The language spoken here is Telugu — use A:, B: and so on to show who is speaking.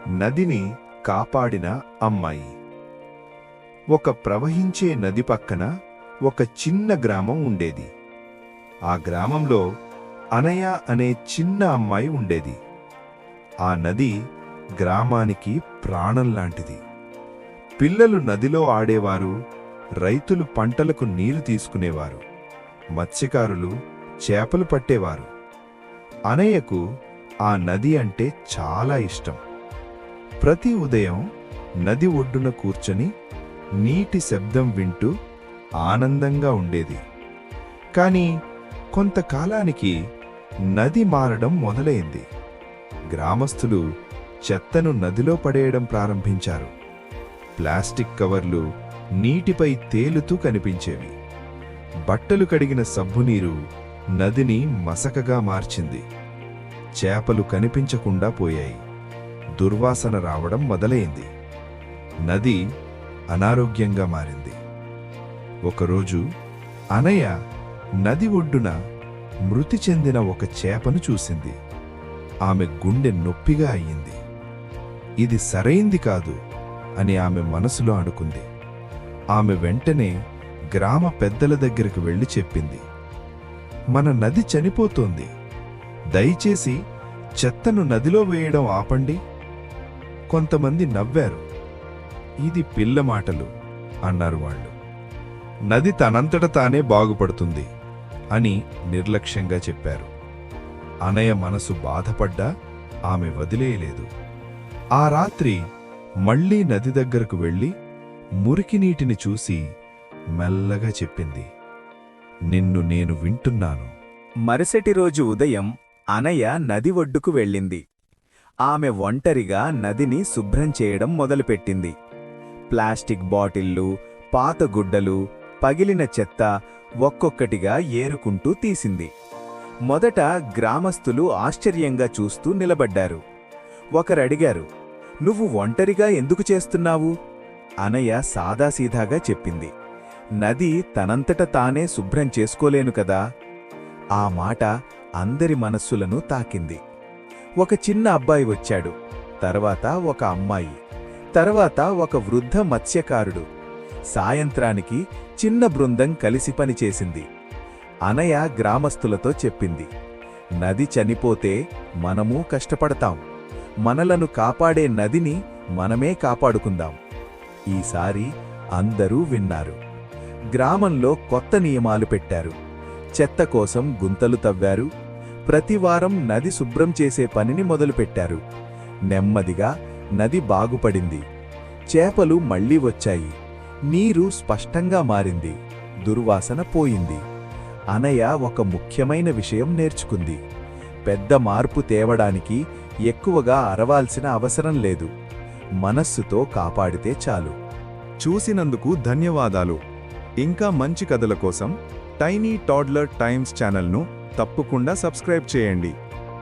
A: నదిని కాపాడిన అమ్మాయి. ఒక ప్రవహించే నది పక్కన ఒక చిన్న గ్రామం ఉండేది. ఆ గ్రామంలో అనయ అనే చిన్న అమ్మాయి ఉండేది. ఆ నది గ్రామానికి ప్రాణం లాంటిది. పిల్లలు నదిలో ఆడేవారు, రైతులు పంటలకు నీరు తీసుకునేవారు, మత్స్యకారులు చేపలు పట్టేవారు. అనయ్యకు ఆ నది అంటే చాలా ఇష్టం. ప్రతి ఉదయం నది ఒడ్డున కూర్చొని నీటి శబ్దం వింటూ ఆనందంగా ఉండేది. కాని కొంతకాలానికి నది మారడం మొదలైంది. గ్రామస్తులు చెత్తను నదిలో పడేయడం ప్రారంభించారు. ప్లాస్టిక్ కవర్లు నీటిపై తేలుతూ కనిపించేవి. బట్టలు కడిగిన సబ్బునీరు నదిని మసకగా మార్చింది. చేపలు కనిపించకుండా పోయాయి. దుర్వాసన రావడం మొదలైంది. నది అనారోగ్యంగా మారింది. ఒకరోజు అనయ్య నది ఒడ్డున మృతి చెందిన ఒక చేపను చూసింది. ఆమె గుండె నొప్పిగా అయ్యింది. ఇది సరైంది కాదు అని ఆమె మనసులో అనుకుంది. ఆమె వెంటనే గ్రామ పెద్దల దగ్గరకు వెళ్లి చెప్పింది, మన నది చనిపోతోంది. దయచేసి చెత్తను నదిలో వేయడం ఆపండి. కొంతమంది నవ్వారు. ఇది పిల్ల మాటలు అన్నారు వాళ్ళు. నది తనంతట తానే బాగుపడుతుంది అని నిర్లక్ష్యంగా చెప్పారు. అనయ్య మనసు బాధపడ్డా ఆమె వదిలేయలేదు. ఆ రాత్రి మళ్లీ నది దగ్గరకు వెళ్లి మురికి నీటిని చూసి మెల్లగా చెప్పింది, నిన్ను నేను వింటున్నాను.
B: మరుసటి రోజు ఉదయం అనయ్య నది ఒడ్డుకు వెళ్ళింది. ఆమె ఒంటరిగా నదిని శుభ్రం చేయడం మొదలుపెట్టింది. ప్లాస్టిక్ బాటిళ్లు, పాత గుడ్డలు, పగిలిన చెత్త ఒక్కొక్కటిగా ఏరుకుంటూ తీసింది. మొదట గ్రామస్తులు ఆశ్చర్యంగా చూస్తూ నిలబడ్డారు. ఒకరడిగారు, నువ్వు ఒంటరిగా ఎందుకు చేస్తున్నావు? అనయ్య సాదాసీదాగా చెప్పింది, నది తనంతట తానే శుభ్రం చేసుకోలేను కదా. ఆ మాట అందరి మనస్సులను తాకింది. ఒక చిన్న అబ్బాయి వచ్చాడు, తర్వాత ఒక అమ్మాయి, తర్వాత ఒక వృద్ధ మత్స్యకారుడు. సాయంత్రానికి చిన్న బృందం కలిసి పనిచేసింది. అనయ్య గ్రామస్తులతో చెప్పింది, నది చనిపోతే మనమూ కష్టపడతాం. మనలను కాపాడే నదిని మనమే కాపాడుకుందాం. ఈసారి అందరూ విన్నారు. గ్రామంలో కొత్త నియమాలు పెట్టారు. చెత్త కోసం గుంతలు తవ్వారు. ప్రతివారం నది శుభ్రం చేసే పనిని మొదలుపెట్టారు. నెమ్మదిగా నది బాగుపడింది. చేపలు మళ్లీ వచ్చాయి. నీరు స్పష్టంగా మారింది. దుర్వాసన పోయింది. అనయ్య ఒక ముఖ్యమైన విషయం నేర్చుకుంది. పెద్ద మార్పు తేవడానికి ఎక్కువగా అరవాల్సిన అవసరం లేదు. మనస్సుతో కాపాడితే చాలు.
C: చూసినందుకు ధన్యవాదాలు. ఇంకా మంచి కథల కోసం టైనీ టాడ్లర్ టైమ్స్ ఛానల్ను తప్పకుండా సబ్స్క్రైబ్ చేయండి.